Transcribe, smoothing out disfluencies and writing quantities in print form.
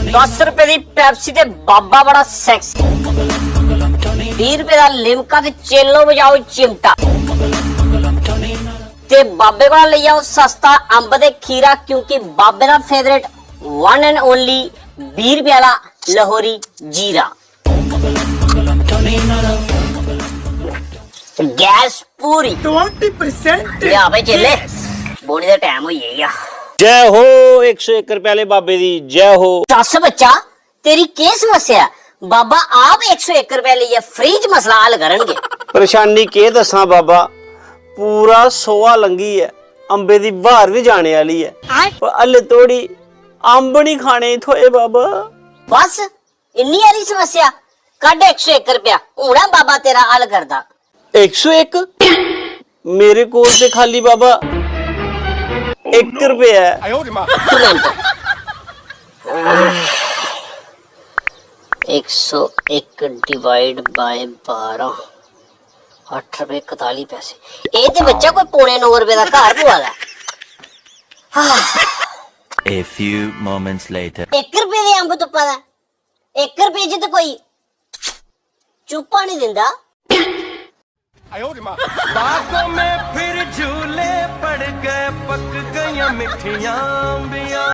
10 रुपए की पेप्सी ते बाबा बड़ा सेक्सी, 20 रुपए का लिमका ते चेलो बजाओ चिमटा, ते बाबे को ले जाओ सस्ता अंब ते खीरा, क्योंकि बाबे का फेवरेट वन एंड ओनली 20 रुपए वाला लाहौरी जीरा। गैस पूरी 20%। या भाई चले बोनी का टाइम हो गया। जय हो 101 रुपए वाले बाबे दी जय हो। दस बच्चा तेरी क्या समस्या? बाबा आप 101 रुपए लिए फ्री च मसला हल करनगे। परेशानी के दसा बाबा, पूरा सोआ लंगी है, अंबे दी बाहर भी जाने वाली है, पर अल्ले थोड़ी अंब नहीं खाने थोए बाबा। बस इन्नी सारी समस्या, कड 101 रुपया हूं बाबा तेरा हल करदा। 101 मेरे कोल से खाली बाबा 1 रुपया है। 101 डिवाइड बाय 12, 8 रुपए 41 पैसे। ये ते बच्चा कोई पौने 9 रुपए का घर पवा दा। A few moments later. 1 रुपए दे अंब तुप्पा दा, 1 रुपए च तो कोई चुप्पा नहीं दिंदा। बागों में फिर झूले पड़ गए, पक गई मिठियां अंबियां।